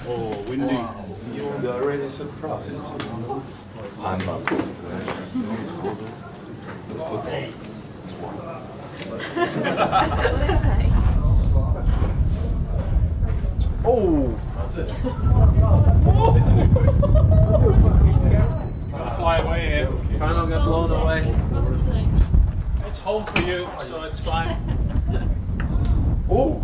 Oh, windy. You will be already surprised. I'm not close to that. Let's put on. Oh! Gotta fly away here. Try not to get blown away. It's home for you, so it's fine. Oh!